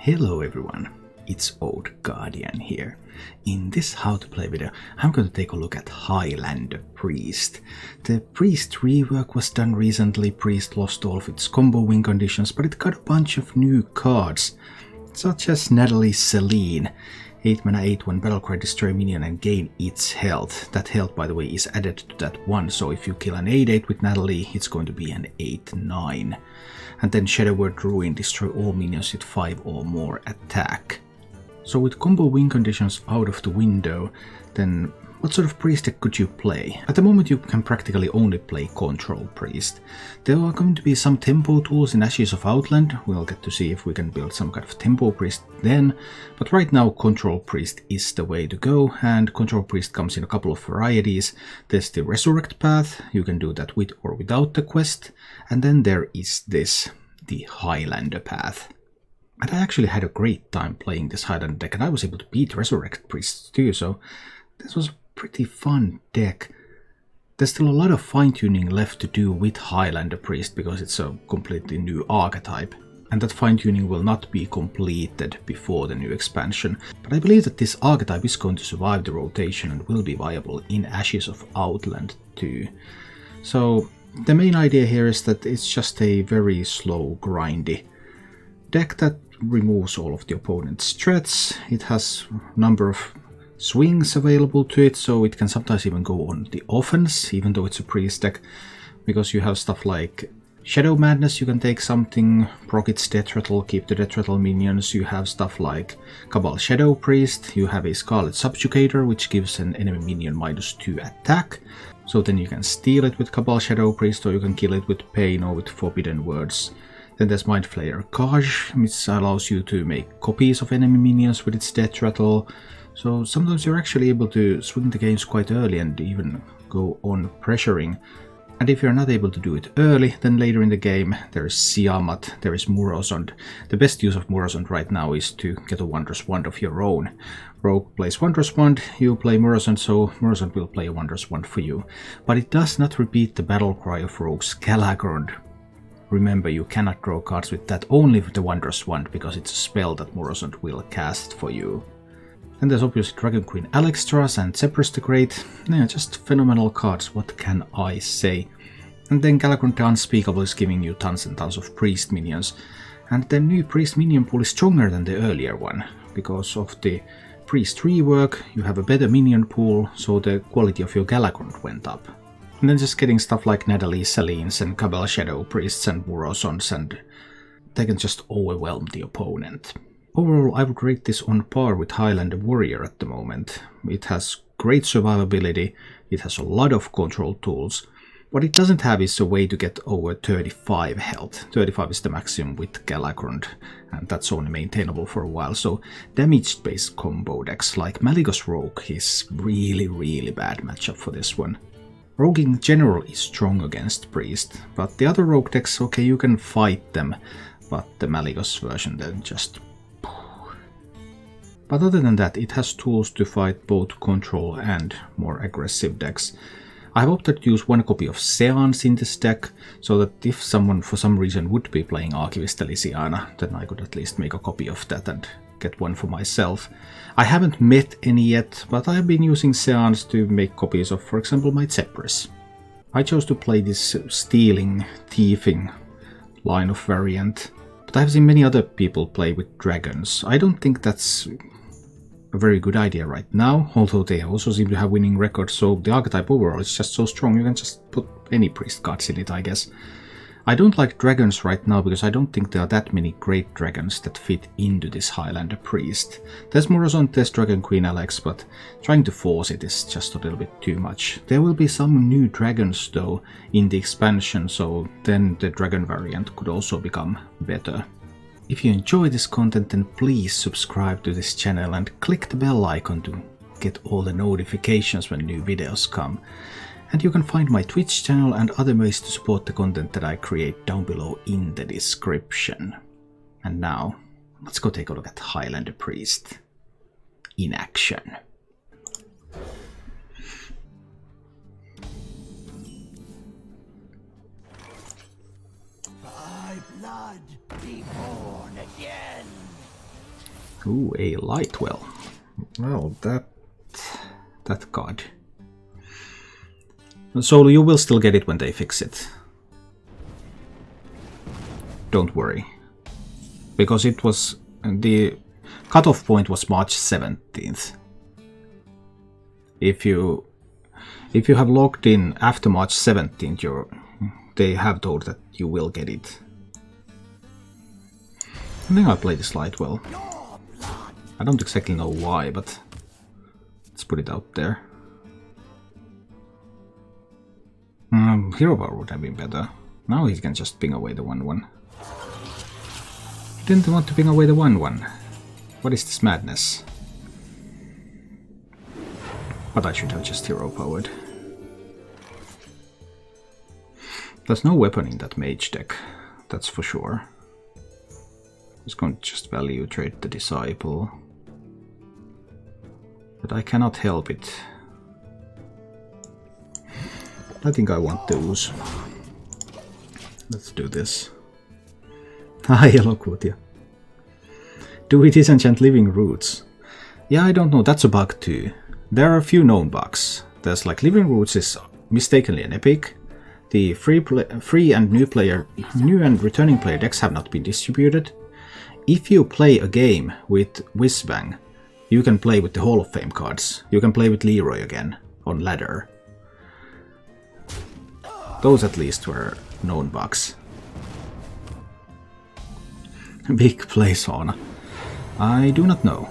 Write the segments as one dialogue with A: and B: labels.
A: Hello everyone, it's Old Guardian here. In this how to play video, I'm going to take a look at Highlander Priest. The Priest rework was done recently. Priest lost all of its combo win conditions, but it got a bunch of new cards, such as Natalie Celine. 8 mana 8/1 battlecry, destroy minion and gain its health. That health, by the way, is added to that one, so if you kill an 8/8 with Natalie, it's going to be an 8/9. And then Shadow Word Ruin, destroy all minions with 5 or more attack. So with combo win conditions out of the window, then what sort of priest deck could you play? At the moment you can practically only play Control Priest. There are going to be some tempo tools in Ashes of Outland. We'll get to see if we can build some kind of tempo priest then. But right now Control Priest is the way to go, and Control Priest comes in a couple of varieties. There's the Resurrect path, you can do that with or without the quest. And then there is this, the Highlander path. And I actually had a great time playing this Highlander deck, and I was able to beat Resurrect Priests too, so this was a pretty fun deck. There's still a lot of fine-tuning left to do with Highlander Priest because it's a completely new archetype, and that fine-tuning will not be completed before the new expansion. But I believe that this archetype is going to survive the rotation and will be viable in Ashes of Outland too. So the main idea here is that it's just a very slow, grindy deck that removes all of the opponent's threats. It has a number of swings available to it, so it can sometimes even go on the offense, even though it's a priest deck, because you have stuff like Shadow Madness, you can take something, proc its death rattle, keep the death rattle minions. You have stuff like Cabal Shadow Priest, you have a Scarlet Subjugator, which gives an enemy minion -2 attack, so then you can steal it with Cabal Shadow Priest, or you can kill it with Pain or with Forbidden Words. Then there's Mind Flayer Kaj, which allows you to make copies of enemy minions with its death rattle. So sometimes you're actually able to swing the games quite early and even go on pressuring. And if you're not able to do it early, then later in the game there is Siamat, there is Murozond. The best use of Murozond right now is to get a Wondrous Wand of your own. Rogue plays Wondrous Wand, you play Murozond, so Murozond will play a Wondrous Wand for you. But it does not repeat the battle cry of Rogue's Galakrond. Remember, you cannot draw cards with that, only with the Wondrous Wand, because it's a spell that Murozond will cast for you. And there's obviously Dragon Queen Alexstrasza and Zephyrus the Great. Yeah, just phenomenal cards, what can I say? And then Galakrond the Unspeakable is giving you tons and tons of priest minions. And the new priest minion pool is stronger than the earlier one. Because of the priest rework, you have a better minion pool, so the quality of your Galakrond went up. And then just getting stuff like Natalie Celines and Cabal Shadow Priests and Murozonds, and they can just overwhelm the opponent. Overall, I would rate this on par with Highlander Warrior at the moment. It has great survivability, it has a lot of control tools. What it doesn't have is a way to get over 35 health. 35 is the maximum with Galakrond, and that's only maintainable for a while. So damage-based combo decks like Malygos Rogue is really bad matchup for this one. Rogue in general is strong against Priest, but the other Rogue decks, okay, you can fight them, but the Malygos version then just... But other than that, it has tools to fight both control and more aggressive decks. I've opted to use one copy of Seance in this deck, so that if someone for some reason would be playing Archivist Elysiana, then I could at least make a copy of that and get one for myself. I haven't met any yet, but I've been using Seance to make copies of, for example, my Zephyrus. I chose to play this stealing, thieving line of variant, but I've seen many other people play with dragons. I don't think that's a very good idea right now, although they also seem to have winning records, so the archetype overall is just so strong you can just put any priest cards in it, I guess. I don't like dragons right now because I don't think there are that many great dragons that fit into this Highlander Priest. There's Murozond, there's Dragon Queen Alex, but trying to force it is just a little bit too much. There will be some new dragons though in the expansion, so then the dragon variant could also become better. If you enjoy this content, then please subscribe to this channel and click the bell icon to get all the notifications when new videos come. And you can find my Twitch channel and other ways to support the content that I create down below in the description. And now, let's go take a look at Highlander Priest in action.
B: By blood, be born again.
A: Ooh, a Lightwell. Well, that card. So you will still get it when they fix it. Don't worry. Because it was... the cutoff point was March 17th. If you have logged in after March 17th, they have told that you will get it. I think I'll play this Lightwell. I don't exactly know why, but let's put it out there. Hero Power would have been better. Now he can just ping away the 1/1. He didn't want to ping away the 1/1. What is this madness? But I should have just hero powered. There's no weapon in that mage deck, that's for sure. It's going to just value trade the disciple. But I cannot help it. I think I want those. Let's do this. Hi, hello Kutia. Do we disenchant living roots? Yeah, I don't know, that's a bug too. There are a few known bugs. There's like living roots is mistakenly an epic. The free and new and returning player decks have not been distributed. If you play a game with Whizbang, you can play with the Hall of Fame cards. You can play with Leroy again on ladder. Those at least were known bugs. Big play sauna. I do not know.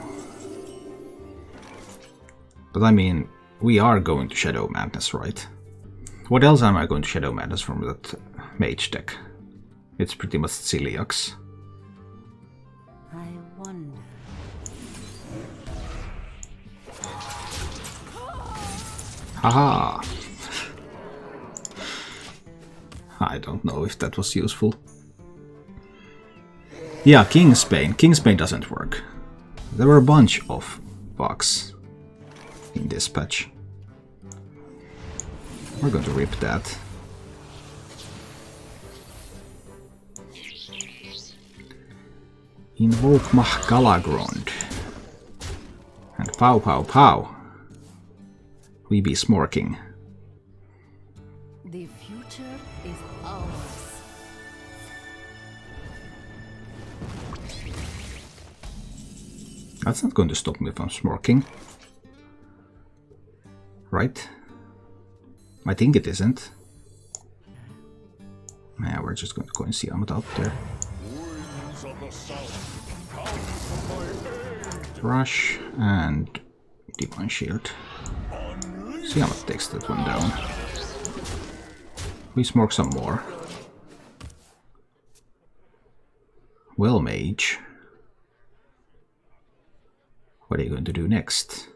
A: But I mean, we are going to Shadow Madness, right? What else am I going to Shadow Madness from that mage deck? It's pretty much Celiax.
B: I wonder.
A: Haha! I don't know if that was useful. Yeah, Kingsbane. Kingsbane doesn't work. There were a bunch of bugs in this patch. We're going to rip that. Invoke Mach Galakrond. And pow pow pow. We be smorking.
B: The future is ours.
A: That's not going to stop me from smorking. Right? I think it isn't. Yeah, we're just going to go and see Amat out there. Rush and Divine Shield. Siamat takes that one down. We smork some more. Well, Mage. What are you going to do next?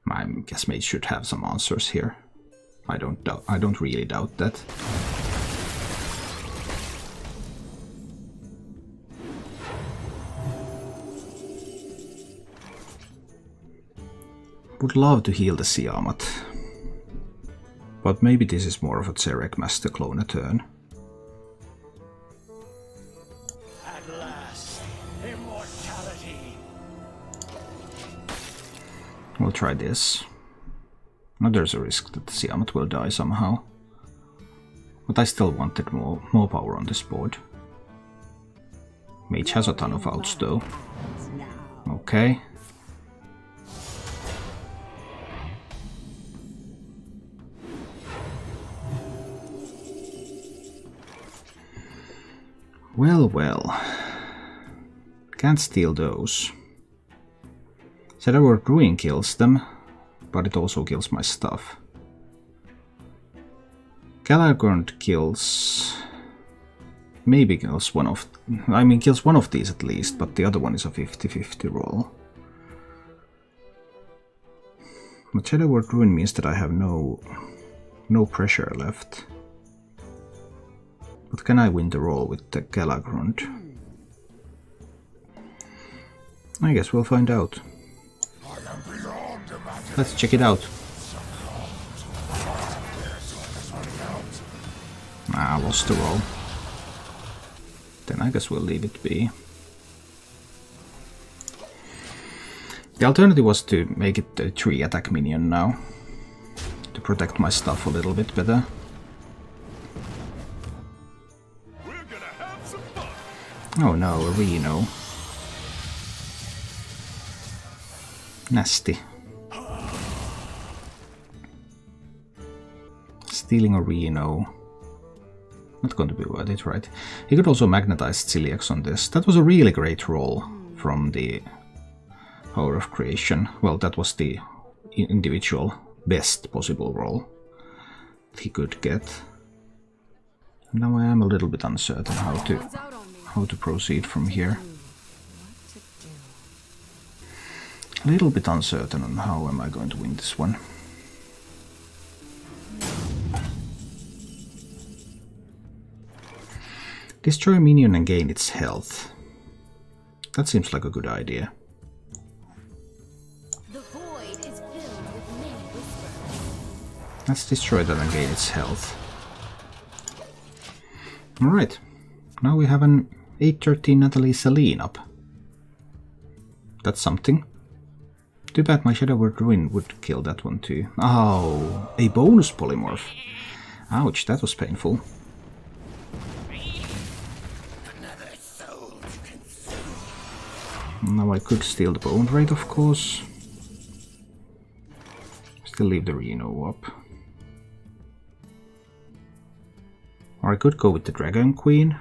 A: I guess Mage should have some answers here. I don't really doubt that. Would love to heal the Siamat. But maybe this is more of a Zerek Master Clone turn.
C: At last, immortality.
A: We'll try this. Now there's a risk that the Siamat will die somehow. But I still wanted more power on this board. Mage has a ton of outs though. Okay. Well, well. Can't steal those. Shadowward Ruin kills them, but it also kills my stuff. Galakrond kills... maybe kills one of... I mean, kills one of these at least, but the other one is a 50-50 roll. But Shadowward Ruin means that I have no pressure left. But can I win the roll with the Galakrond? I guess we'll find out. Let's check it out. Ah, I lost the roll. Then I guess we'll leave it be. The alternative was to make it a 3 attack minion now, to protect my stuff a little bit better. Oh no, a Reno. Nasty. Stealing a Reno. Not going to be worth it, right? He could also magnetize Celiax on this. That was a really great roll from the Hour of Creation. Well, that was the individual best possible roll he could get. Now I am a little bit uncertain how to proceed from here. A little bit uncertain on how am I going to win this one. Destroy a minion and gain its health. That seems like a good idea.
B: The void is filled with many whispers.
A: Let's destroy that and gain its health. Alright. Now we have an 813 Natalie Celine up. That's something. Too bad my Shadow Word Ruin would kill that one too. Oh, a bonus polymorph. Ouch, that was painful. Now I could steal the Bone Raid, of course. Still leave the Reno up. Or I could go with the Dragon Queen.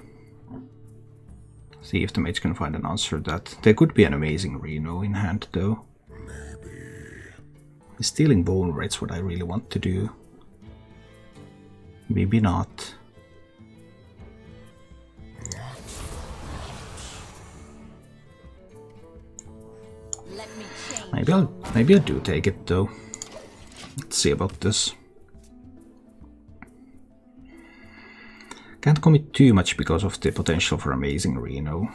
A: See if the mage can find an answer to that. There could be an amazing Reno in hand though. Is stealing Bone Raids what I really want to do? Maybe not. Maybe I'll do take it though. Let's see about this. Can't commit too much because of the potential for amazing Reno.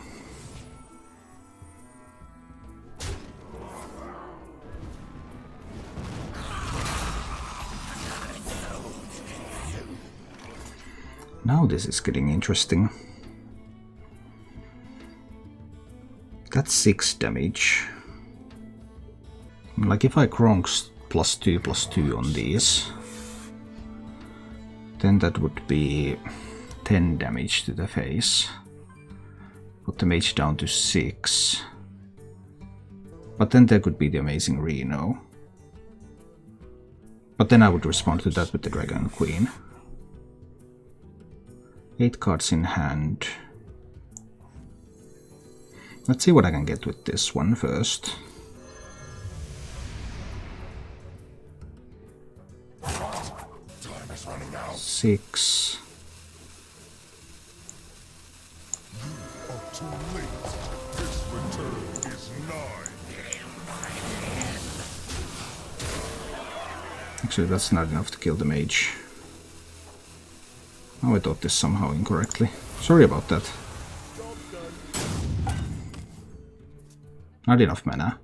A: Now this is getting interesting. That's 6 damage. Like if I Kronk's +2/+2 on these, then that would be 10 damage to the face. Put the mage down to 6. But then there could be the amazing Reno. But then I would respond to that with the Dragon Queen. 8 cards in hand. Let's see what I can get with this one first. Six. Actually, that's not enough to kill the mage. Oh, I thought this somehow incorrectly. Sorry about that. Not enough mana.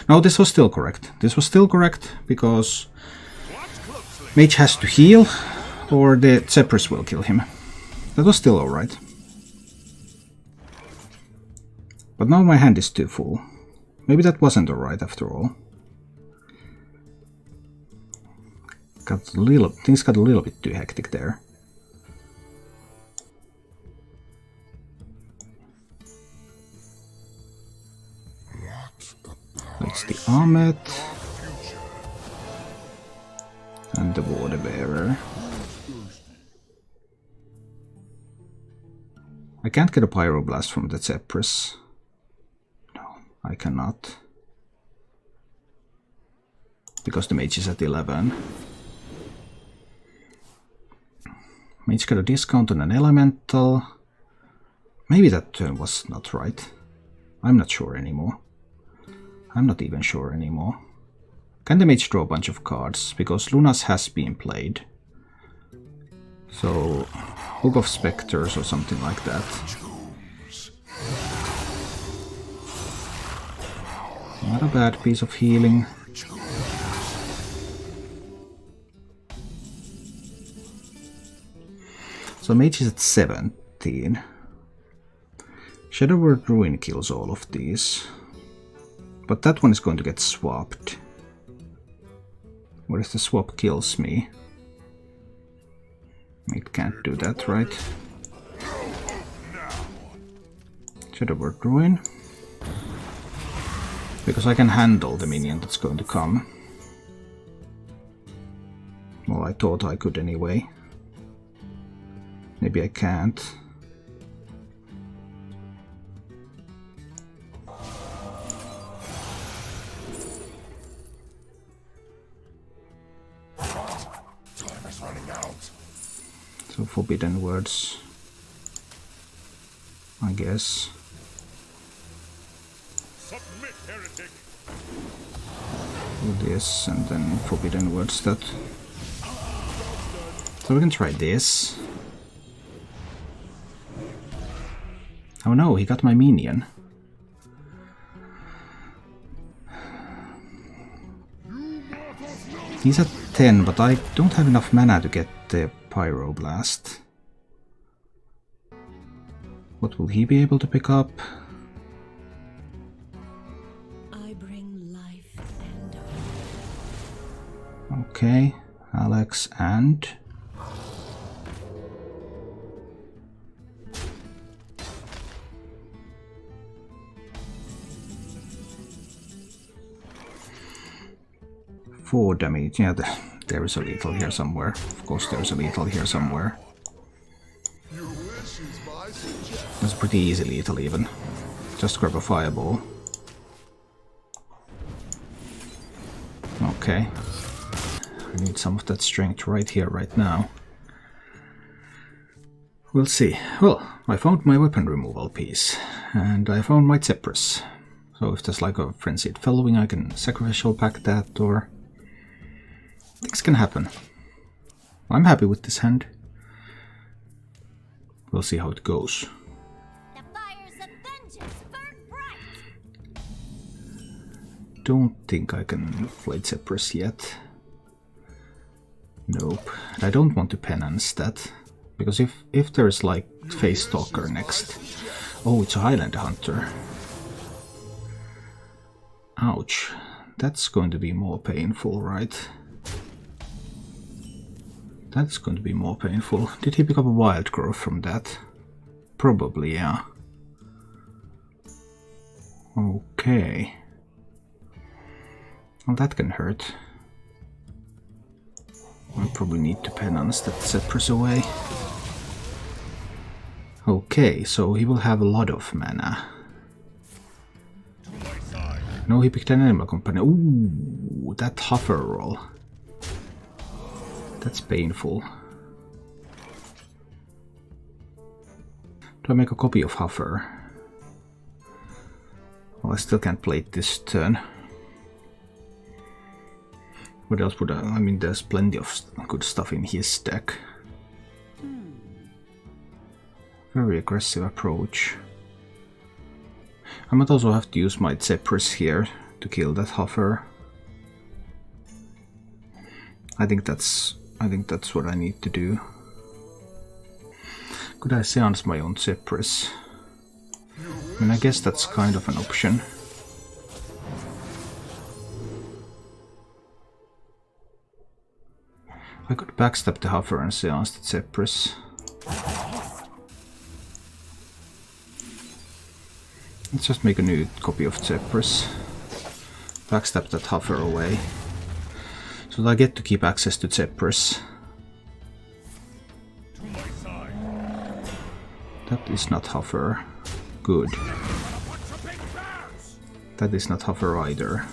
A: No, this was still correct. This was still correct because mage has to heal or the Zephyrus will kill him. That was still alright. But now my hand is too full. Maybe that wasn't alright after all. Things got a little bit too hectic there. That's the Ahmet. And the Water Bearer. I can't get a Pyroblast from the Zephyrus. No, I cannot. Because the mage is at 11. Mage got a discount on an elemental. Maybe that turn was not right. I'm not sure anymore. I'm not even sure anymore. Can the mage draw a bunch of cards? Because Lunas has been played. So, Book of Spectres or something like that. Not a bad piece of healing. So mage is at 17. Shadow Word Ruin kills all of these. But that one is going to get swapped. What if the swap kills me? It can't do that, right? Shadowword Ruin. Because I can handle the minion that's going to come. Well, I thought I could anyway. Maybe I can't.
C: Time is running out.
A: So forbidden words, I guess.
C: Submit, heretic.
A: Do this and then forbidden words that. So we can try this. Oh no, he got my minion. He's at 10, but I don't have enough mana to get the Pyroblast. What will he be able to pick up?
B: I bring life and
A: Okay, Alex and... Four damage. Yeah, there is a lethal here somewhere. Of course, there's a lethal here somewhere. That's pretty easy lethal even. Just grab a fireball. Okay. I need some of that strength right here, right now. We'll see. Well, I found my weapon removal piece. And I found my Zephyrus. So if there's like a frenzied following, I can sacrificial pack that, or... things can happen. I'm happy with this hand. We'll see how it goes.
B: the fires of vengeance burn bright.
A: Don't think I can play Zephyrus yet. Nope. I don't want to penance that. Because if there's like Face Stalker next... Oh, it's a Highlander Hunter. Ouch. That's going to be more painful, right? That's going to be more painful. Did he pick up a wild growth from that? Probably, yeah. Okay. Well, that can hurt. I probably need to penance that Zephyrus away. Okay, so he will have a lot of mana. No, he picked an animal companion. Ooh, that hover roll. That's painful. Do I make a copy of Hover? Well, I still can't play it this turn. What else would I mean, there's plenty of good stuff in his deck. Very aggressive approach. I might also have to use my Zephyrus here to kill that Hover. I think that's what I need to do. Could I seance my own Zephyrus? I mean, I guess that's kind of an option. I could backstab the Hover and seance the Zephyrus. Let's just make a new copy of Zephyrus. Backstab that Hover away. So that I get to keep access to Zephyrus. That is not Hover. Good. That is not Hover either.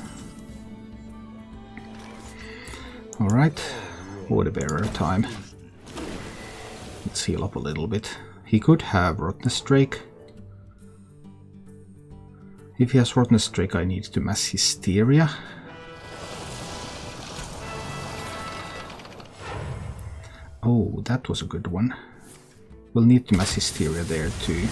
A: Alright. Water Bearer time. Let's heal up a little bit. He could have Rottnest Drake. If he has Rottnest Drake, I need to mass Hysteria. Oh, that was a good one. We'll need to mass Hysteria there too.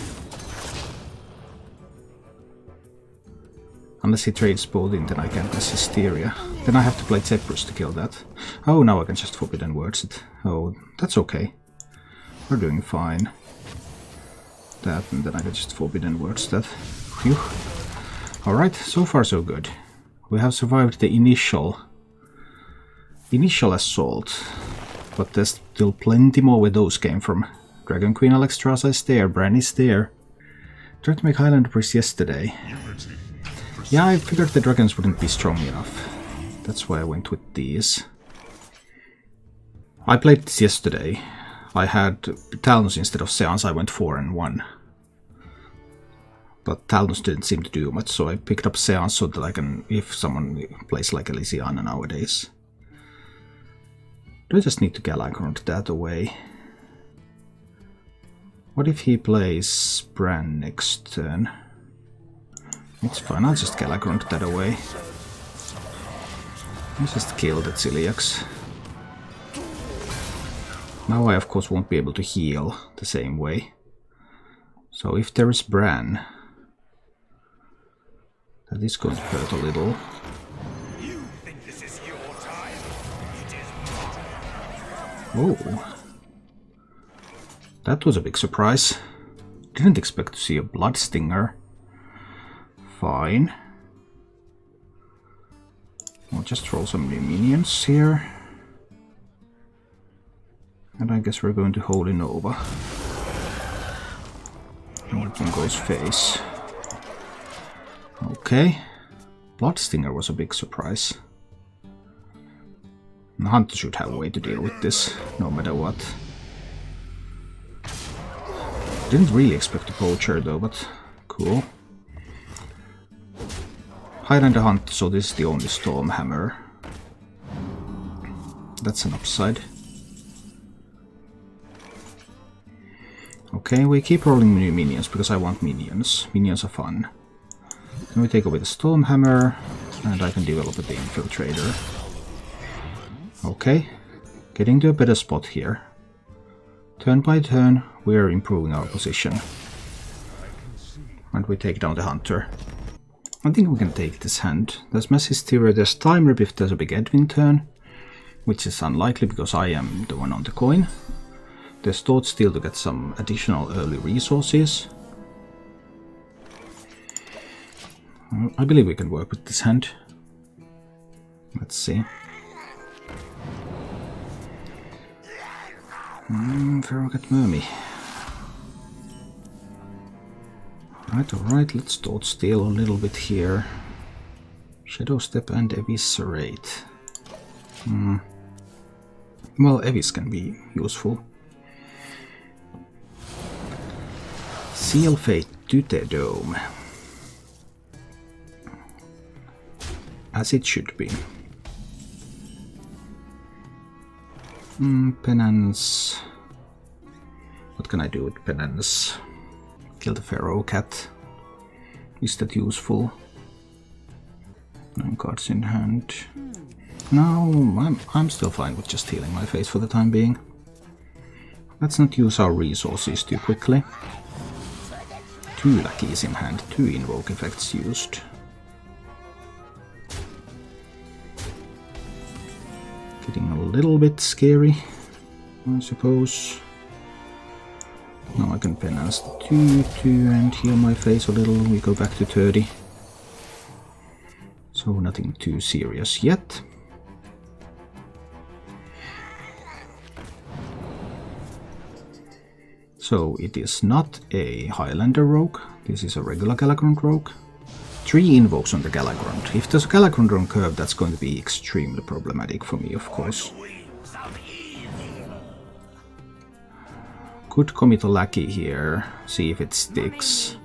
A: Unless he trades both in, then I can't mass Hysteria. Then I have to play Zephyrus to kill that. Oh, now I can just Forbidden Words it. Oh, that's okay. We're doing fine. That, and then I can just Forbidden Words that. Phew. Alright, so far so good. We have survived the initial assault, but there's still plenty more where those came from. Dragon Queen Alexstrasza is there, Bran is there. Tried to make Highlander Priest yesterday. Yeah, I figured the dragons wouldn't be strong enough. That's why I went with these. I played this yesterday. I had Talons instead of Seance, I went 4 and 1. But Talons didn't seem to do much, so I picked up Seance so that I can, if someone plays like Elysiana nowadays. Do I just need to Galakrond that away? What if he plays Bran next turn? It's fine, I'll just Galakrond that away. Let's just kill the Celiax. Now I of course won't be able to heal the same way. So if there is Bran, that is going to hurt a little. Oh, that was a big surprise. Didn't expect to see a Blood Stinger. Fine. We'll just roll some new minions here. And I guess we're going to Holy Nova. And that one goes face. Okay. Blood Stinger was a big surprise. The Hunter should have a way to deal with this, no matter what. Didn't really expect a Poacher though, but cool. Highlander Hunter, so this is the only Stormhammer. That's an upside. Okay, we keep rolling new minions because I want minions. Minions are fun. Then we take away the Stormhammer, and I can develop the Infiltrator. Okay, getting to a better spot here. Turn by turn, we're improving our position. And we take down the Hunter. I think we can take this hand. There's Mass Hysteria, there's Time Rip if there's a big Edwin turn, which is unlikely because I am the one on the coin. There's Thought Steal to get some additional early resources. I believe we can work with this hand. Let's see. Farragut Murmy. Alright, let's Thought Steal a little bit here. Shadow Step and Eviscerate. Well, Evis can be useful. Seal Fate to the Dome. As it should be. Penance. What can I do with Penance? Kill the Pharaoh Cat. Is that useful? 9 cards in hand. No, I'm still fine with just healing my face for the time being. Let's not use our resources too quickly. 2 lackeys in hand, 2 invoke effects used. Getting a little bit scary, I suppose. Now I can Penance the 2 and heal my face a little. We go back to 30. So nothing too serious yet. So it is not a Highlander Rogue, this is a regular Galakrond Rogue. 3 invokes on the Galakrond. If there's a Galakrond on curve, that's going to be extremely problematic for me, of course. Could commit a lackey here, see if it sticks.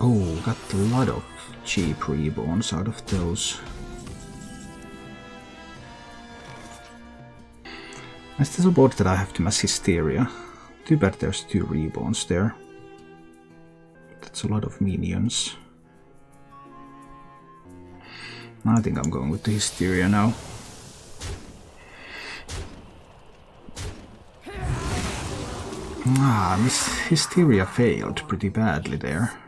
A: Oh, got a lot of cheap reborns out of those. I still bored that I have to Mass Hysteria. Too bad there's 2 reborns there. That's a lot of minions. I think I'm going with the Hysteria now. Miss Hysteria failed pretty badly there.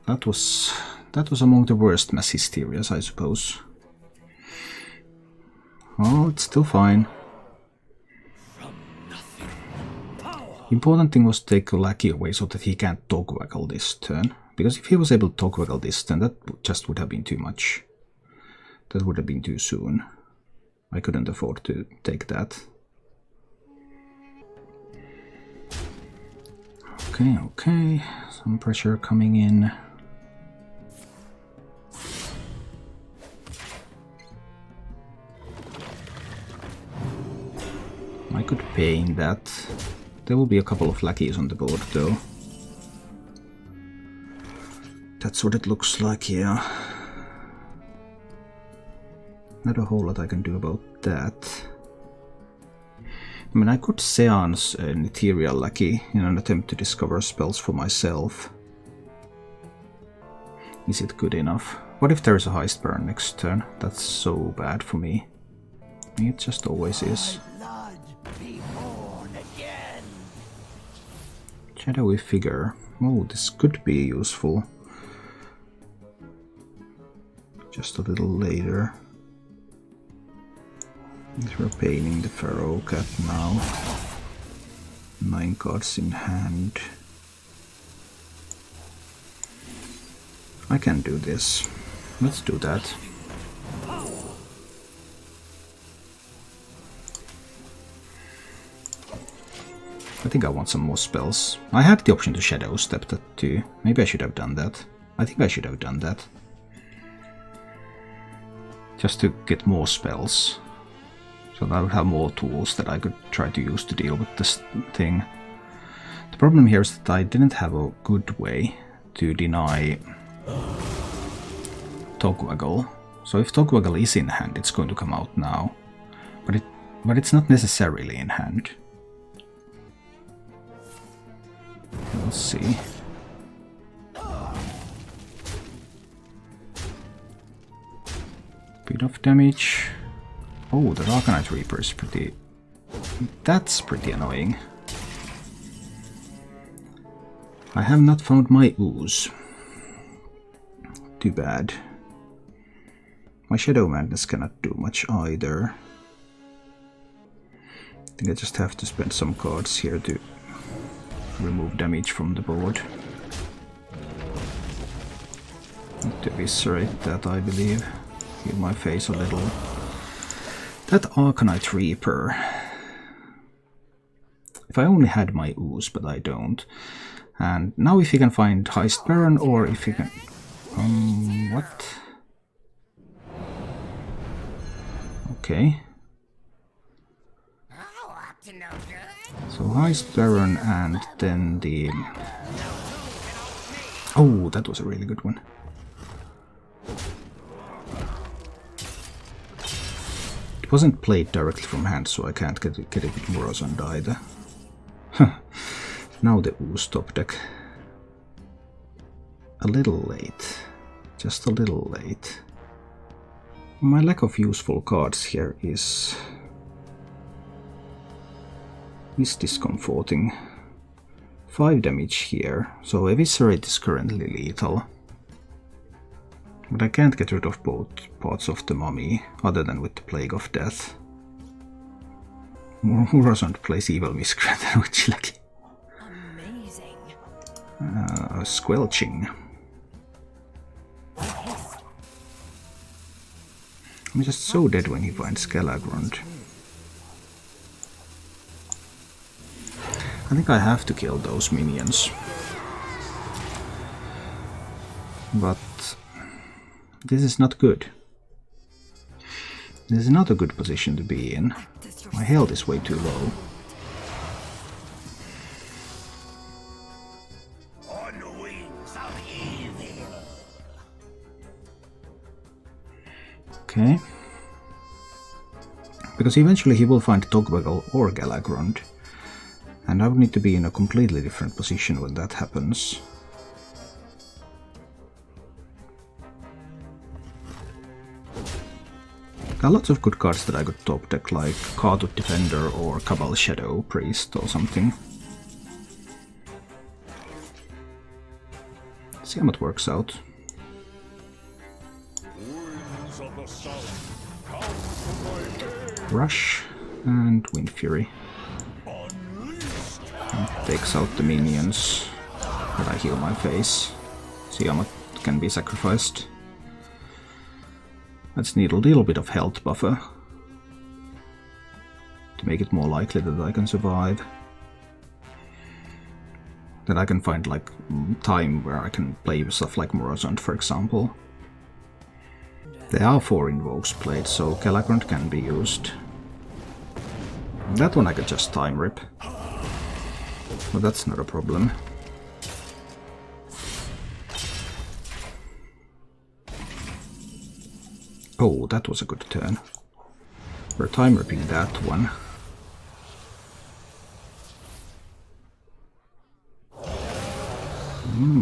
A: That was among the worst Mass Hysterias, I suppose. Oh, it's still fine. Important thing was to take a lackey away so that he can't dogwaggle this turn. Because if he was able to dogwaggle this turn, that just would have been too much. That would have been too soon. I couldn't afford to take that. Okay, okay. Some pressure coming in. I could pain that. There will be a couple of lackeys on the board though. That's what it looks like, yeah. Not a whole lot I can do about that. I mean, I could seance an ethereal lackey in an attempt to discover spells for myself. Is it good enough? What if there is a heist burn next turn? That's so bad for me. It just always is. Shadowy figure. Oh, this could be useful. Just a little later. We're painting the Pharaoh Cat now. 9 cards in hand. I can do this. Let's do that. I think I want some more spells. I had the option to Shadow Step that too. Maybe I should have done that. I think I should have done that. Just to get more spells. So that I would have more tools that I could try to use to deal with this thing. The problem here is that I didn't have a good way to deny Togwaggle. So if Togwaggle is in hand, it's going to come out now. But it's not necessarily in hand. We'll see. Bit of damage. Oh, the Arcanite Reaper is pretty... That's pretty annoying. I have not found my ooze. Too bad. My Shadow Madness cannot do much either. I think I just have to spend some cards here to remove damage from the board. Need to eviscerate that, I believe. Heal my face a little. That Arcanite Reaper. If I only had my ooze, but I don't. And now if you can find Heist Baron, or if you can... what? Okay. So Heist Baron and then the... Oh, that was a really good one. It wasn't played directly from hand, so I can't get it with Morozond either. Now the Ooze top deck. A little late. Just a little late. My lack of useful cards here is discomforting. 5 damage here, so Eviscerate is currently lethal. But I can't get rid of both parts of the mummy, other than with the Plague of Death. Morozond plays Evil Miscreant, which like...
B: Amazing.
A: Squelching. I'm just so dead when he finds Galakrond. I think I have to kill those minions. But this is not good. This is not a good position to be in. My health is way too low.
C: On the wings of evil.
A: Okay. Because eventually he will find Togwaggle or Galakrond. And I would need to be in a completely different position when that happens. There are lots of good cards that I could top deck, like Carded Defender or Cabal Shadow Priest or something. See how it works out.
C: Winds of the south, come to my aid.
A: Rush and Wind Fury.
C: Unleashed.
A: Takes out the minions, but I heal my face. Siamat can be sacrificed. I just need a little bit of health buffer to make it more likely that I can survive. That I can find like time where I can play stuff like Morozond, for example. There are 4 invokes played, so Galakrond can be used. That one I could just time rip. But that's not a problem. Oh, that was a good turn. We're time ripping that one.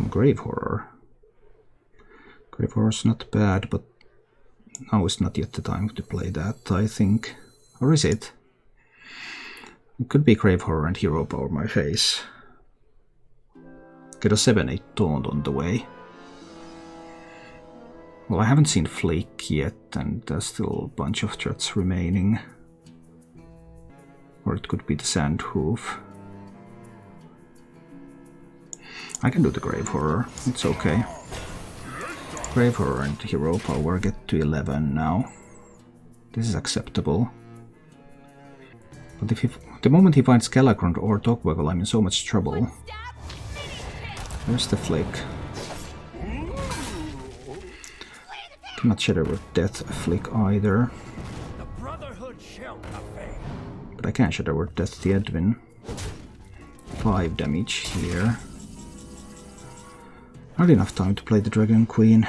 A: Grave Horror. Grave Horror's not bad, but now is not yet the time to play that, I think. Or is it? It could be Grave Horror and Hero Power my face. Get a 7-8 Taunt on the way. Well, I haven't seen Flake yet, and there's still a bunch of threats remaining. Or it could be the Sand Hoof. I can do the Grave Horror, it's okay. Grave Horror and Hero Power get to 11 now. This is acceptable. But the moment he finds Galakrond or Togwaggle, I'm in so much trouble. Where's the Flick? Cannot Shatter with Death Flick either. But I can Shatter with Death the Edwin. 5 damage here. Not enough time to play the Dragon Queen.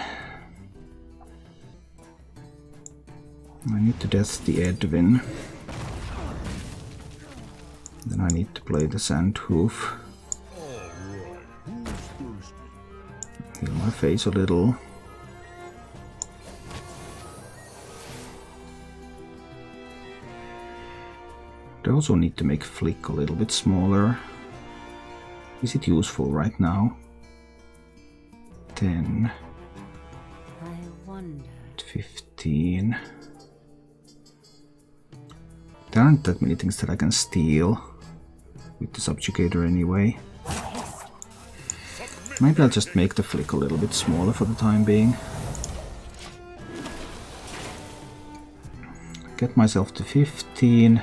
A: I need to death the Edwin. Then I need to play the Sand Hoof. Heal my face a little. I also need to make Flick a little bit smaller. Is it useful right now? 10, 15. There aren't that many things that I can steal with the Subjugator anyway. Maybe I'll just make the Flick a little bit smaller for the time being. Get myself to 15.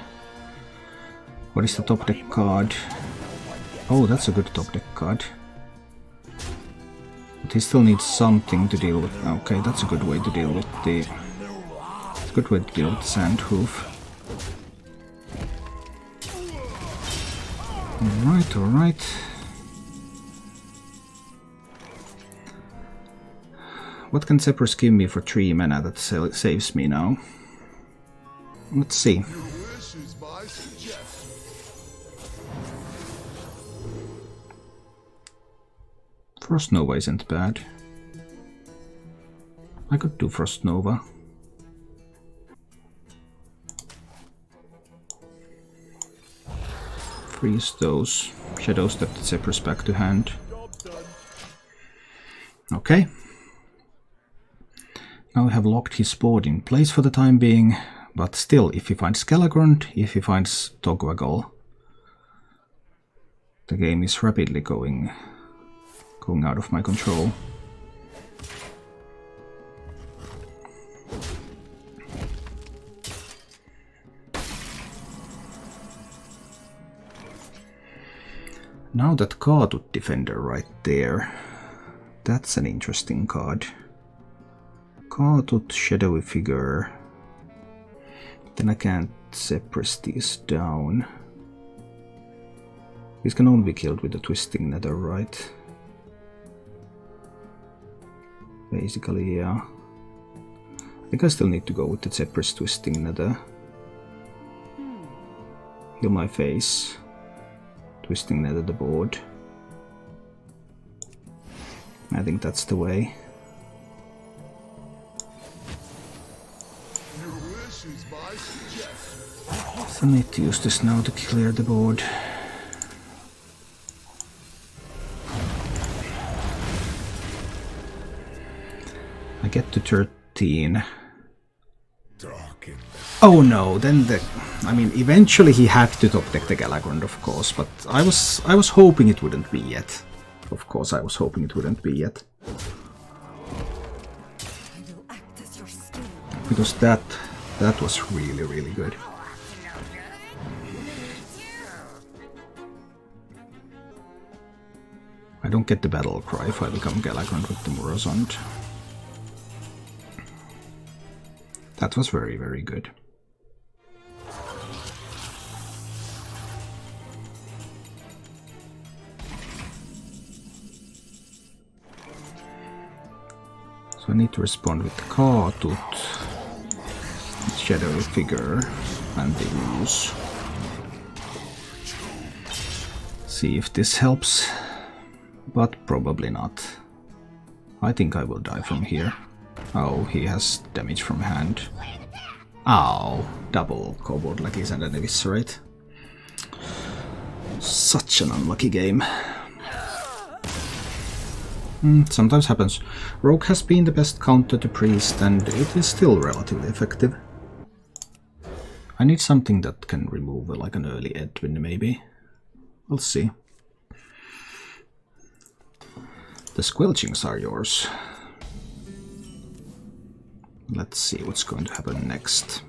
A: What is the top deck card? Oh, that's a good top deck card. But he still needs something to deal with. Okay, that's a good way to deal with the... It's a good way to deal with the Sand Hoof. Alright, alright. What can Zephyrus give me for 3 mana that saves me now? Let's see. Frost Nova isn't bad. I could do Frost Nova. Freeze those. Shadow Step the Zephyrus back to hand. Okay. Now we have locked his board in place for the time being, but still, if he finds Galakrond, if he finds Togwaggle, the game is rapidly going out of my control. Now that Kaatut Defender right there, that's an interesting card. Kaatut, Shadowy Figure. Then I can't suppress these down. These can only be killed with the Twisting Nether, right? Basically, yeah. I think I still need to go with the Zephyrus Twisting Nether. Heal my face. Twisting Nether the board. I think that's the way. I need to use this now to clear the board. I get to 13.
C: Dark in the
A: Oh no, then the... I mean, eventually he had to top deck the Galakrond, of course, but I was hoping it wouldn't be yet. Of course, I was hoping it wouldn't be yet. Because that was really, really good. I don't get the battle cry if I become Galakrond with the Murozond. That was very, very good. So I need to respond with Kaatut, Shadowy Figure, and the Ooze. See if this helps, but probably not. I think I will die from here. Oh, he has damage from hand. Ow, double Kobold Lackeys and an Eviscerate. Such an unlucky game. Sometimes happens. Rogue has been the best counter to Priest, and it is still relatively effective. I need something that can remove like an early Edwin, maybe. We'll see. The Squelchings are yours. Let's see what's going to happen next.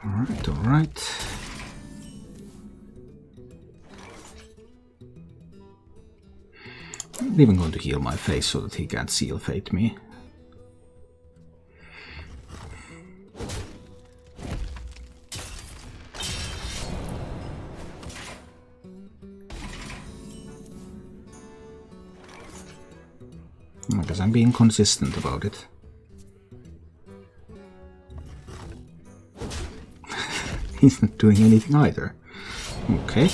A: Alright, alright. I'm even going to heal my face so that he can't seal fate me. I guess I'm being consistent about it. He's not doing anything either. Okay.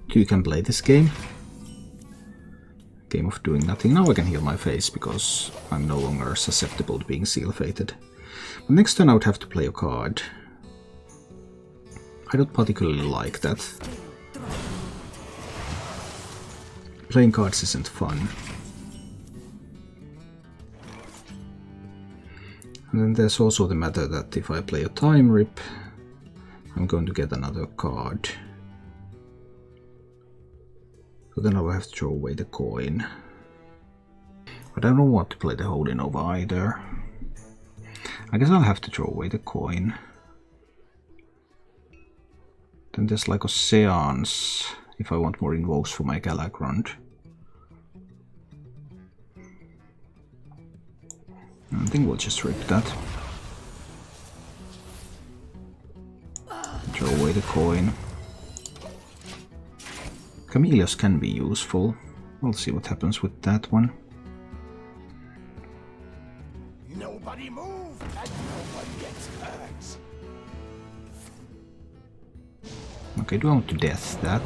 A: You can play this game. Game of doing nothing. Now I can heal my face because I'm no longer susceptible to being seal-fated. But next turn I would have to play a card. I don't particularly like that. Playing cards isn't fun. And then there's also the matter that if I play a time rip, I'm going to get another card. So then I will have to throw away the coin. But I don't want to play the Holy Nova either. I guess I'll have to throw away the coin. Then there's like a Seance if I want more invokes for my Galakrond. I think we'll just rip that. Throw away the coin. Chameleos can be useful. We'll see what happens with that one.
C: Nobody move and nobody gets hurt.
A: Okay, do I want to death that?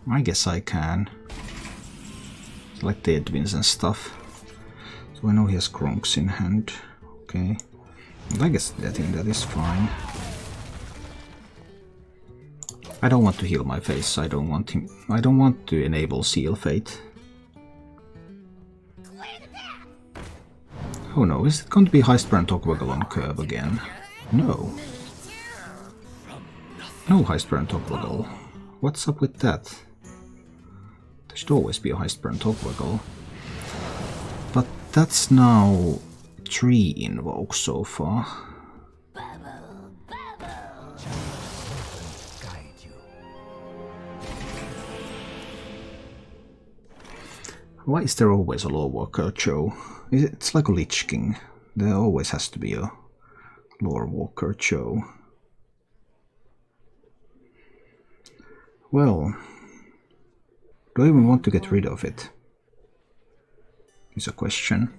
A: I guess I can. Like the Edwins and stuff. So I know he has Kronks in hand. Okay. But I guess I think that is fine. I don't want to heal my face. I don't want him. I don't want to enable Seal Fate. Oh no, is it going to be Heistbra and Togwaggle on curve again? No. No Heistbra and Togwaggle. What's up with that? There should always be a Heistbra and Togwaggle. But that's now 3 invokes so far. Why is there always a Lore Walker Cho? It's like a Lich King. There always has to be a Lore Walker Cho. Well, do I even want to get rid of it? Is a question.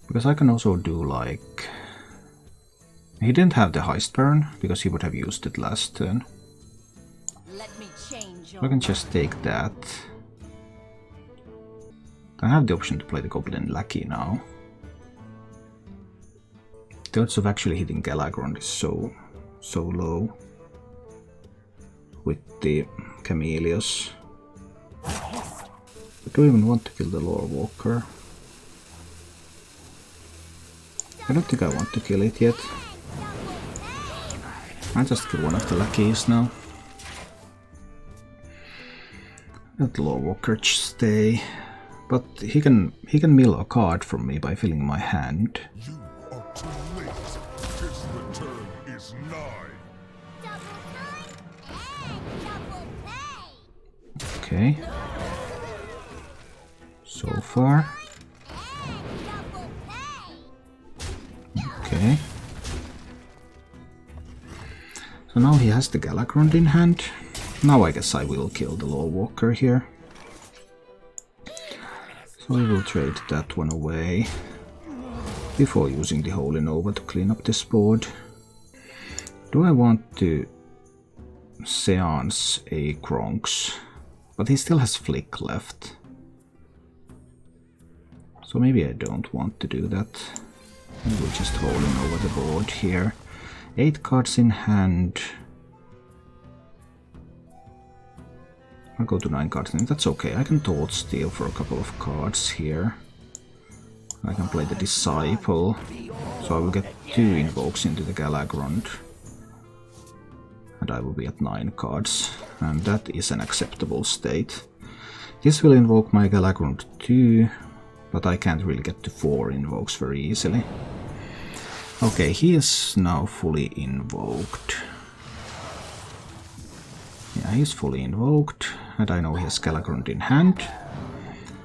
A: Because I can also do like... He didn't have the Heist Burn, because he would have used it last turn.
B: Let me change your
A: I can just take that. I have the option to play the Goblin Lackey now. The odds of actually hitting Galakrond is so low. with the Camellios. I don't even want to kill the Lore Walker. I don't think I want to kill it yet. I'll just kill one of the lackeys now. Let Lore Walker stay. But he can mill a card from me by filling my hand.
C: You are too late. His return is nigh.
A: Okay. So far. Okay. So now he has the Galakrond in hand. Now I guess I will kill the Lore Walker here. So I will trade that one away before using the Holy Nova to clean up this board. Do I want to Seance a Kronks? But he still has Flick left. So maybe I don't want to do that. I will just Holy Nova the board here. 8 cards in hand. I'll go to 9 cards, and that's okay. I can Thought Steal for a couple of cards here. I can play the Disciple, so I will get 2 invokes into the Galakrond. And I will be at 9 cards, and that is an acceptable state. This will invoke my Galakrond too, but I can't really get to 4 invokes very easily. Okay, he is now fully invoked. Yeah, he's fully invoked, and I know he has Galakrond in hand.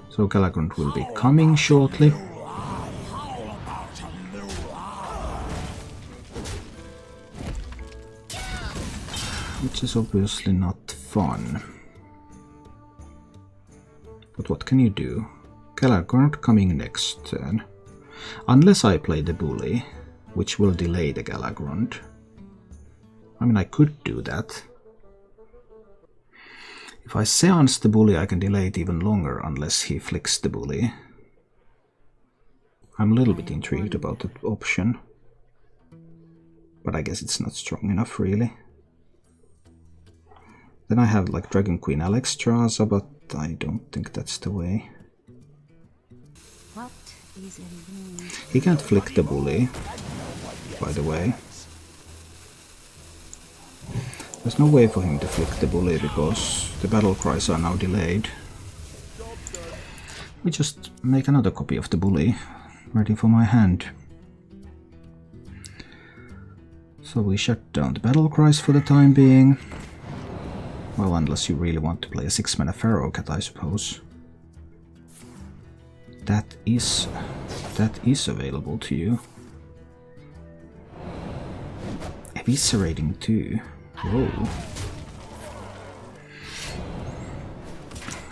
A: So Galakrond will be coming shortly. Which is obviously not fun. But what can you do? Galakrond coming next turn. Unless I play the Bully, which will delay the Galakrond. I mean, I could do that. If I Seance the Bully, I can delay it even longer unless he flicks the Bully. I'm a little bit intrigued about that option. But I guess it's not strong enough, really. Then I have like Dragon Queen Alexstrasza, but I don't think that's the way. He can't flick the Bully, by the way. There's no way for him to flick the Bully because the battle cries are now delayed. We just make another copy of the Bully, ready for my hand. So we shut down the battle cries for the time being. Well, unless you really want to play a 6-mana Pharaoh Cat, I suppose. That is available to you. Eviscerating too. Whoa.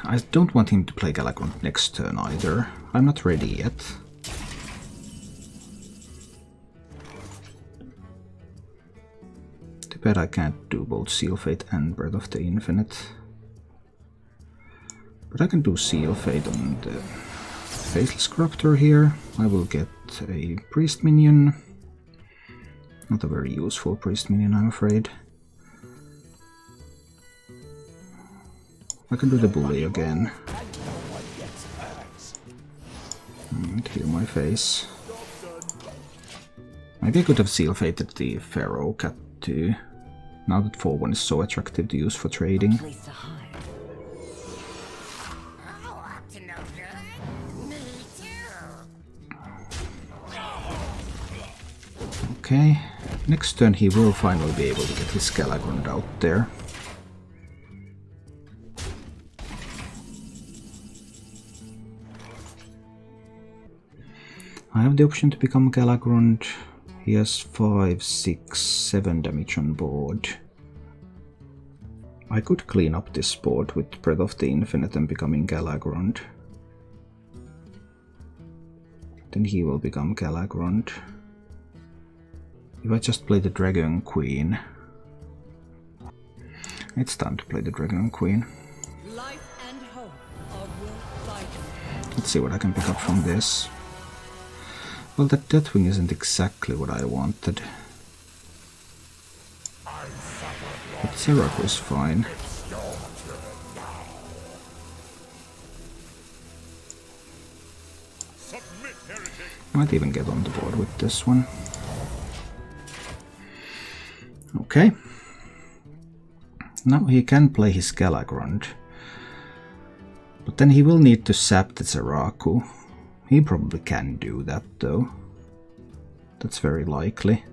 A: I don't want him to play Galakrond next turn either. I'm not ready yet. Too bad I can't do both Seal Fate and Breath of the Infinite. But I can do Seal Fate on the Faceless Corruptor here. I will get a Priest minion. Not a very useful Priest minion, I'm afraid. I can do the Bully again. And heal my face. Maybe I could have Seal Fated the Pharaoh Cat too. Now that 4-1 is so attractive to use for trading. Okay, next turn he will finally be able to get his Galakrond out there. I have the option to become Galakrond. He has 5, 6, 7 damage on board. I could clean up this board with Breath of the Infinite and becoming Galakrond. Then he will become Galakrond. If I just play the Dragon Queen... It's time to play the Dragon Queen. Let's see what I can pick up from this. Well, that Deathwing isn't exactly what I wanted. But Seraku is fine. Might even get on the board with this one. Okay. Now he can play his Galakrond. But then he will need to sap the Seraku. He probably can do that though. That's very likely.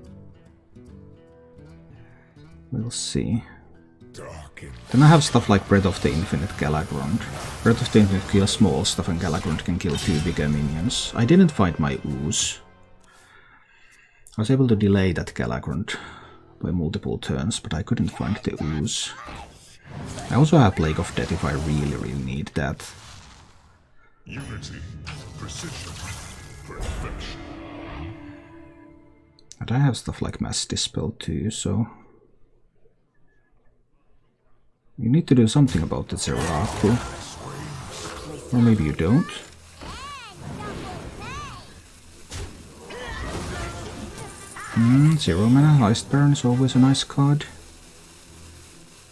A: We'll see. Then I have stuff like Breath of the Infinite Galakrond. Breath of the Infinite kills small stuff and Galakrond can kill 2 bigger minions. I didn't find my ooze. I was able to delay that Galakrond by multiple turns, but I couldn't find the ooze. I also have Plague of Death if I really need that.
C: Unity, precision, perfection.
A: But I have stuff like Mass Dispel too, so... You need to do something about the Seraku. Or maybe you don't. Zero mana, Heist Baron is always a nice card.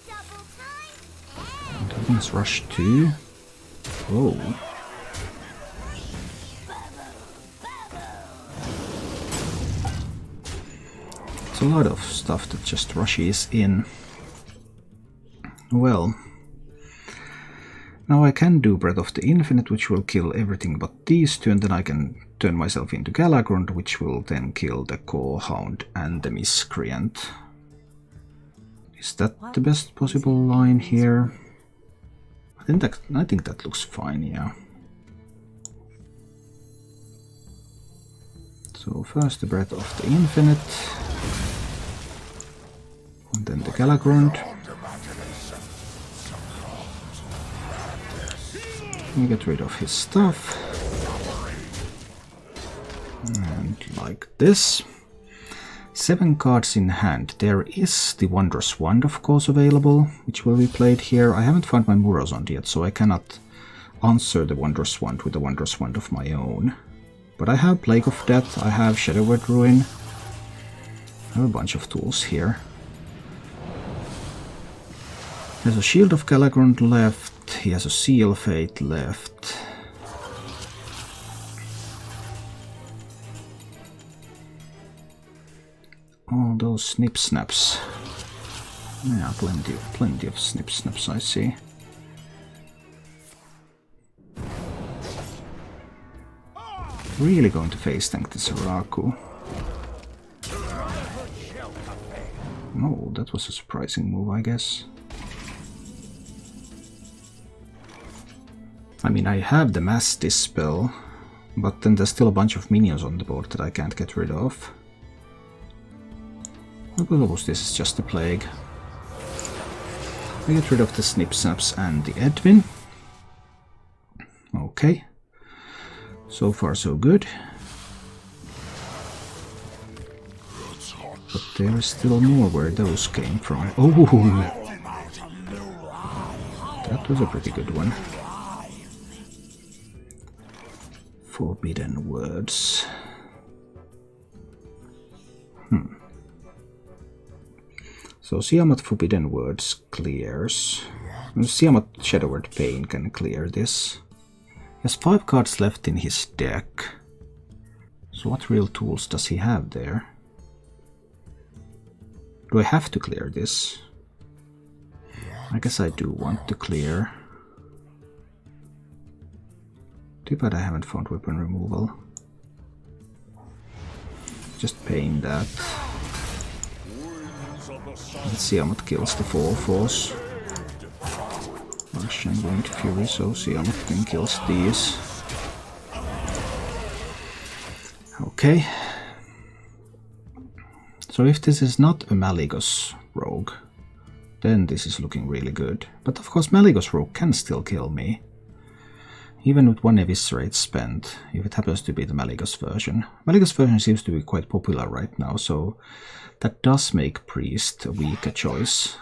A: And Heaven's Rush 2. Oh. It's a lot of stuff that just rushes in. Well, now I can do Breath of the Infinite, which will kill everything but these two, and then I can turn myself into Galakrond, which will then kill the Core Hound and the Miscreant. Is that the best possible line here? I think that looks fine, yeah. So first the Breath of the Infinite, and then the Galakrond. We get rid of his stuff. And like this. 7 cards in hand. There is the Wondrous Wand, of course, available, which will be played here. I haven't found my Murozond yet, so I cannot answer the Wondrous Wand with a Wondrous Wand of my own. But I have Plague of Death, I have Shadow Word Ruin. I have a bunch of tools here. There's a Shield of Galakrond left. He has a Seal Fate left. All those snip snaps. Yeah, plenty of snip snaps I see. Really going to face tank the Seraku. Oh, that was a surprising move, I guess. I mean, I have the Mass Dispel, but then there's still a bunch of minions on the board that I can't get rid of. I suppose this is just a plague. I get rid of the Snip Snaps and the Edwin. Okay. So far so good. But there is still more where those came from. Oh! That was a pretty good one. Forbidden Words. So Siamat Forbidden Words clears. Siamat Shadow Word Pain can clear this. He has 5 cards left in his deck. So what real tools does he have there? Do I have to clear this? I guess I do want to clear. Too bad I haven't found weapon removal. Just paying that. Let's see how much kills the 4/4s. Rush and Winged Fury, so see how much can kills these. Okay. So if this is not a Malygos rogue, then this is looking really good. But of course Malygos rogue can still kill me. Even with 1 Eviscerate spent, if it happens to be the Malygos version. Malygos version seems to be quite popular right now, so that does make Priest a weaker choice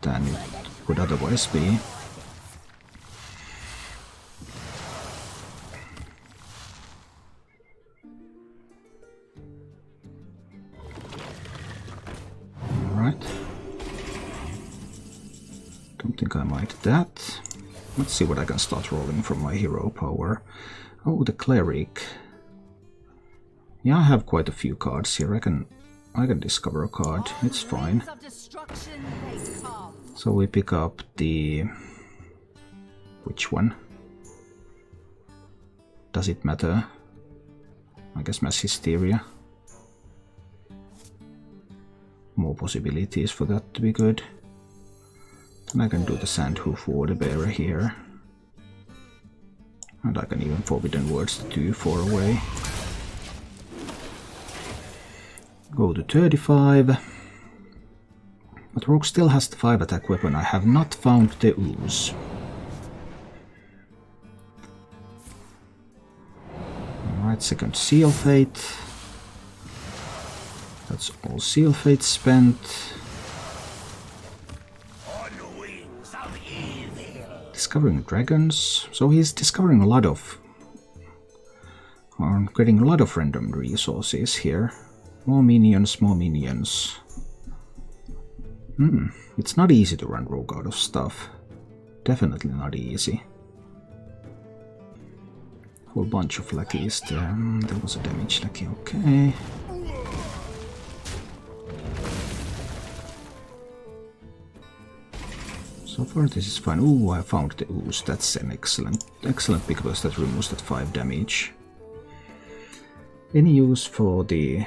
A: than it would otherwise be. Alright. think I might that. Let's see what I can start rolling from my hero power. Oh, the cleric. Yeah, I have quite a few cards here. I can discover a card. It's fine. So we pick up the... which one? Does it matter? I guess Mass Hysteria. More possibilities for that to be good. Then I can do the Sandhoof Waterbearer here. And I can even Forbidden Words the 2/4 away. Go to 35. But Rogue still has the 5 attack weapon. I have not found the ooze. Alright, second Seal Fate. That's all Seal Fate spent. Discovering dragons. So he's discovering a lot of... or getting a lot of random resources here. More minions, more minions. It's not easy to run Rogue out of stuff. Definitely not easy. Whole bunch of lackeys there. There was a damage lackey, okay. So far this is fine. Ooh, I found the ooze. That's an excellent pick because that removes that 5 damage. Any use for the...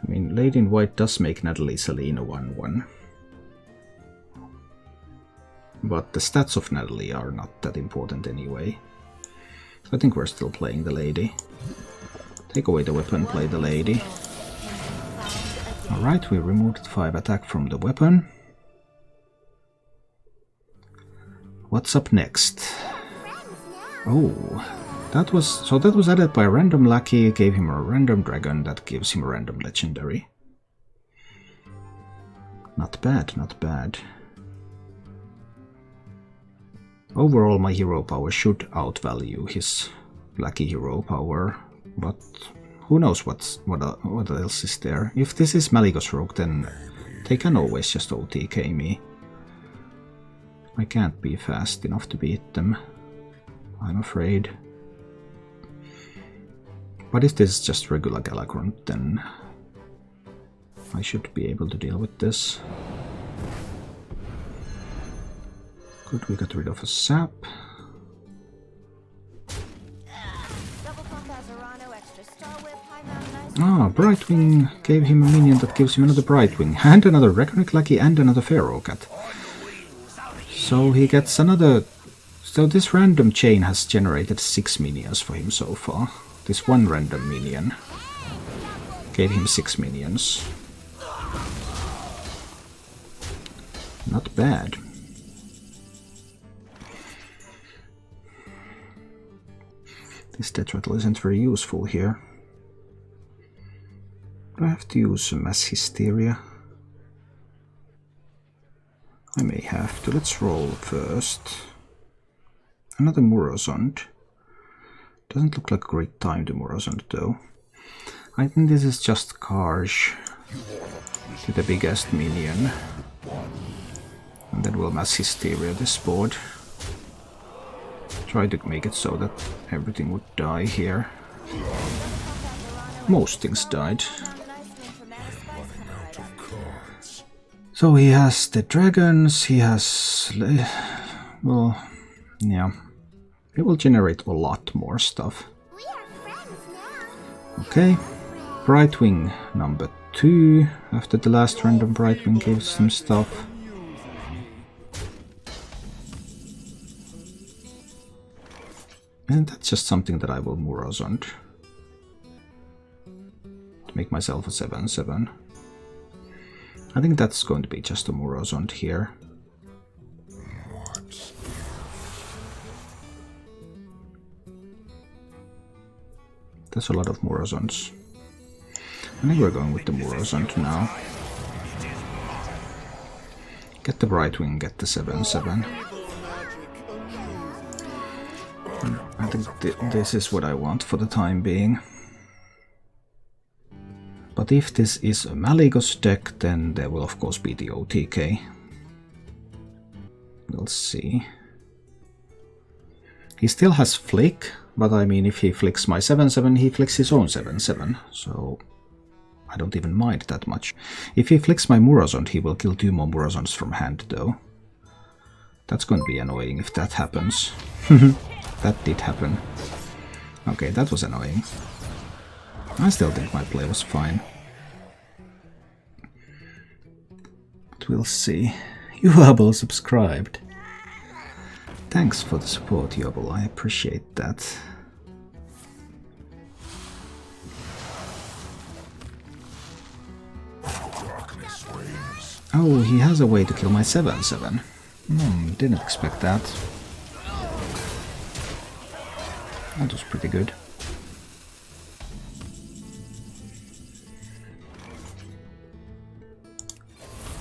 A: I mean, Lady in White does make Natalie Selena 1/1. But the stats of Natalie are not that important anyway. So I think we're still playing the lady. Take away the weapon, play the lady. Alright, we removed 5 attack from the weapon. What's up next? Oh, that was added by a random lackey, gave him a random dragon, that gives him a random legendary. Not bad, not bad. Overall, my hero power should outvalue his lackey hero power, but who knows what else is there. If this is Malygos Rogue, then they can always just OTK me. I can't be fast enough to beat them, I'm afraid. But if this is just regular Galakrond, then I should be able to deal with this. Good, we got rid of a sap. Ah, Brightwing gave him a minion that gives him another Brightwing, and another Reconic Lackey, and another Pharaoh Cat. So he gets another... So this random chain has generated 6 minions for him so far. This one random minion gave him 6 minions. Not bad. This Tetrattle isn't very useful here. Do I have to use Mass Hysteria? I may have to. Let's roll first. Another Murozond. Doesn't look like a great time to Murozond though. I think this is just Karj to the biggest minion. And then we'll Mass Hysteria this board. Try to make it so that everything would die here. Most things died. So he has the dragons, he has... well, yeah. He will generate a lot more stuff. Okay. Brightwing number 2. After the last random Brightwing gave some stuff. Isn't that just something that I will Murozond? To make myself a 7/7. I think that's going to be just a Murozond here. There's a lot of Murozonds. I think we're going with the Murozond now. Get the Brightwing, get the 7/7. I think this is what I want for the time being. But if this is a Malygos deck, then there will of course be the OTK. We'll see. He still has flick, but I mean, if he flicks my 7/7, he flicks his own 7/7, so I don't even mind that much. If he flicks my Murozond, he will kill 2 more Murozonds from hand, though. That's going to be annoying if that happens. That did happen. Okay, that was annoying. I still think my play was fine. But we'll see. Yobble subscribed. Thanks for the support, Yobble. I appreciate that. Oh, he has a way to kill my 7/7. Didn't expect that. That was pretty good.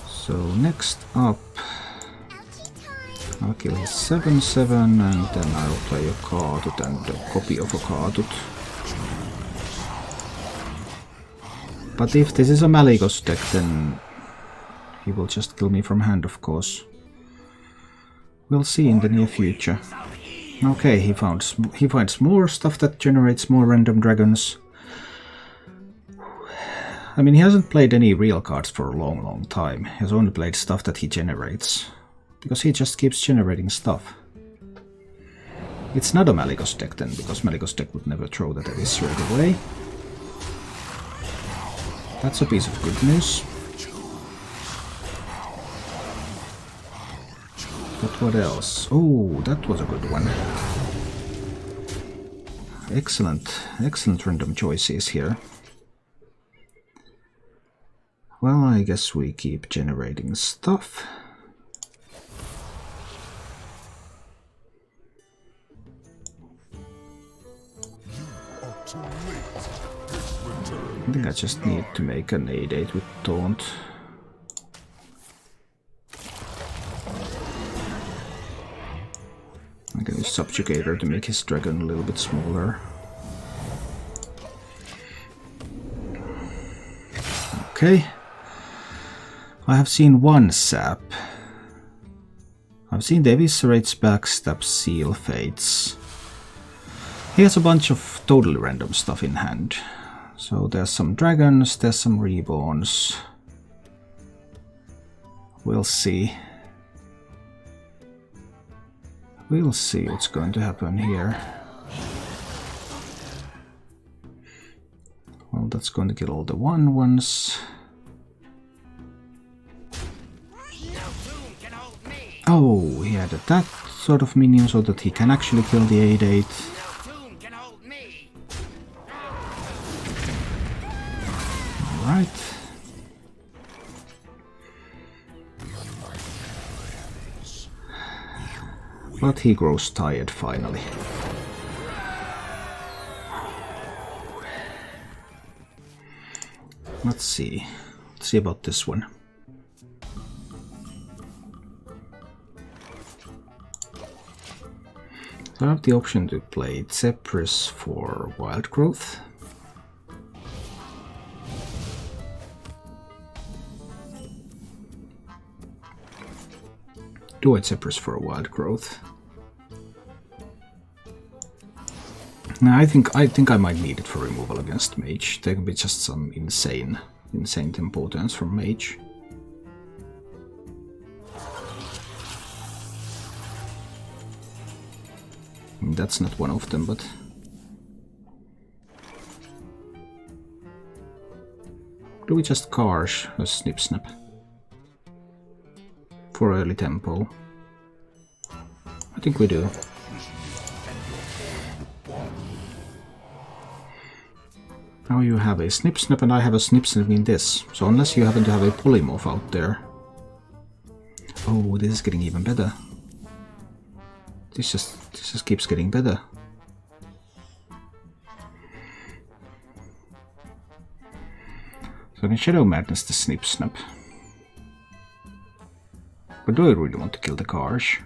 A: So next up, I'll kill his 7/7 and then I'll play a Kaatut and a copy of a Kaatut. But if this is a Malygos deck, then he will just kill me from hand, of course. We'll see in the near future. Okay, he finds more stuff that generates more random dragons. I mean, he hasn't played any real cards for a long time. He has only played stuff that he generates. Because he just keeps generating stuff. It's not a Malygos deck then, because Malygos deck would never throw that straight away. That's a piece of good news. But what else? Oh, that was a good one. Excellent random choices here. Well, I guess we keep generating stuff. I think I just need to make an 8/8 with Taunt. I'm gonna use Subjugator to make his dragon a little bit smaller. Okay. I have seen one sap. I've seen the Eviscerates, Backstab, Seal, Fates. He has a bunch of totally random stuff in hand. So there's some dragons, there's some reborns. We'll see. We'll see what's going to happen here. Well, that's going to kill all the 1/1s. Oh, he added that sort of minion so that he can actually kill the 8/8. Alright. But he grows tired finally. Let's see. Let's see about this one. So I have the option to play Zephyrus for Wild Growth. Do I Zephyrus for a Wild Growth? No, I think I might need it for removal against Mage. There can be just some insane tempo turns from Mage. That's not one of them, but do we just Karsh a Snip Snap for early tempo? I think we do. Now you have a Snip Snap and I have a Snip Snap in this. So unless you happen to have a Polymorph out there. Oh, this is getting even better. This just keeps getting better. So in Shadow Madness the Snip Snap. But do I really want to kill the Karsh?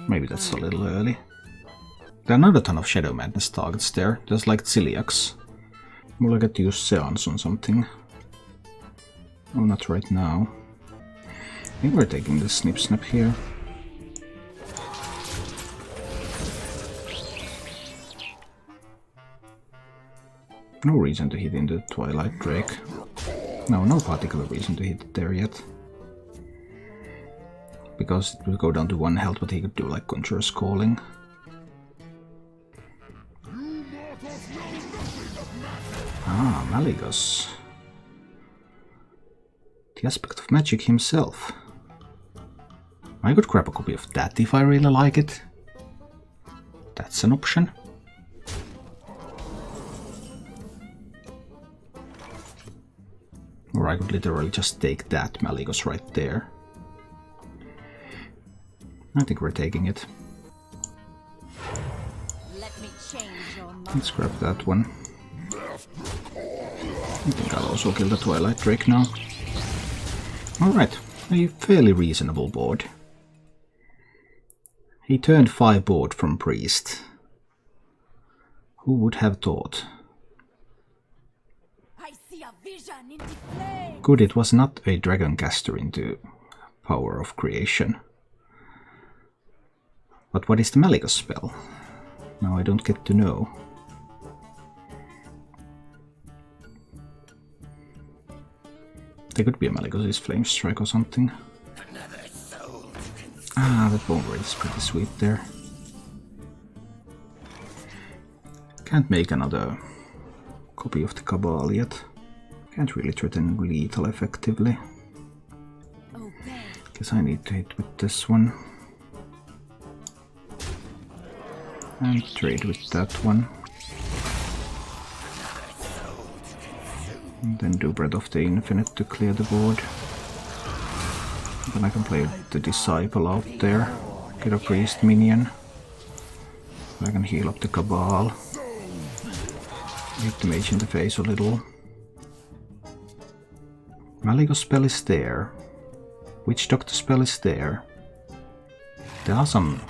A: Maybe that's a little early. There are not a ton of Shadow Madness targets there. There's like Ciliax. Will I get to use Seance on something? Oh, not right now. think we're taking the snip snap here. No reason to hit into Twilight Drake. No particular reason to hit it there yet. Because it will go down to 1 health, but he could do like Conjurer's Calling. Ah, Malygos. The aspect of magic himself. I could grab a copy of that if I really like it. That's an option. Or I could literally just take that Malygos right there. I think we're taking it.
B: Let me change your mind.
A: Let's grab that one. I think I'll also kill the Twilight Drake now. Alright, a fairly reasonable board. He turned 5 board from Priest. Who would have thought?
B: I see a vision in the flame.
A: Good, it was not a dragon caster into Power of Creation. But what is the Malygos spell? Now I don't get to know. There could be a Malygos' Flame Strike or something. Ah, that bone rate is pretty sweet there. Can't make another copy of the Cabal yet. Can't really threaten lethal effectively. Guess I need to hit with this one. And trade with that one. And then do Breath of the Infinite to clear the board. Then I can play the Disciple out there. Get a Priest minion. I can heal up the Cabal. Hit the Mage in the face a little. Malygos spell is there. Witch Doctor spell is there. There are some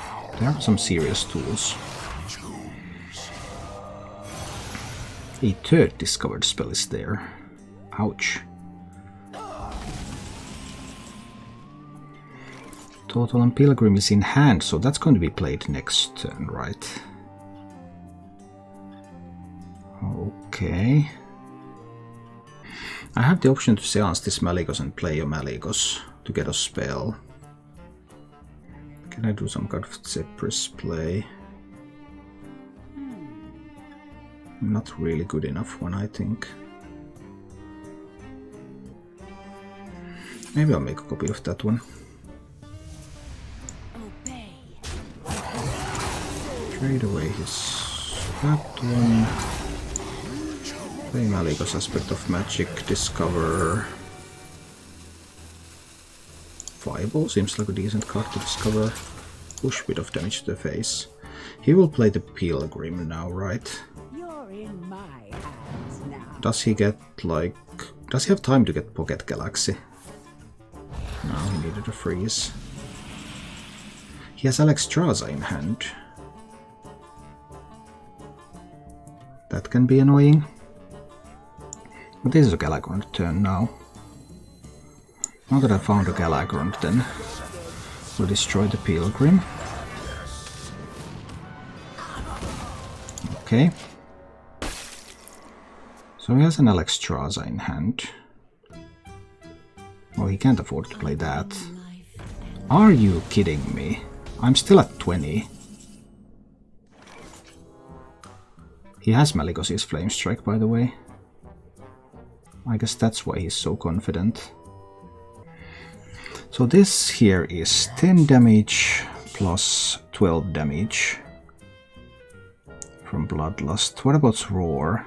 A: serious tools. A third discovered spell is there. Ouch. Total and Pilgrim is in hand, so that's going to be played next turn, right? Okay. I have the option to seance this Malygos and play a Malygos to get a spell. Can I do some kind of Zephyrus play? Not really good enough one, I think. Maybe I'll make a copy of that one. Trade away that one. Play Malygos Aspect of Magic, discover. Fireball seems like a decent card to discover. Push bit of damage to the face. He will play the Pilgrim now, right?
B: You're in my hands now.
A: Does he get like... Does he have time to get Pocket Galaxy? No, he needed a freeze. He has Alexstrasza in hand. That can be annoying. But this is a Galakrond turn now. Now that I found a Galakrond, then we'll destroy the Pilgrim. Okay. So he has an Alexstrasza in hand. Well, he can't afford to play that. Are you kidding me? I'm still at 20. He has Malygos' Flame Strike, by the way. I guess that's why he's so confident. So this here is 10 damage plus 12 damage from Bloodlust. What about Roar?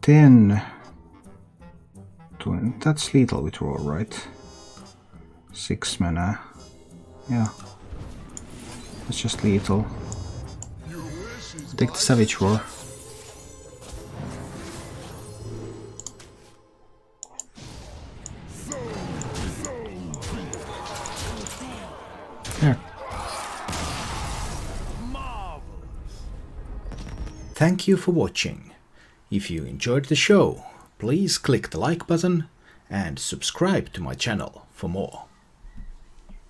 A: 10... That's lethal with Roar, right? 6 mana. Yeah. That's just lethal. Take the Savage Roar. There.
D: Thank you for watching. If you enjoyed the show, please click the like button and subscribe to my channel for more.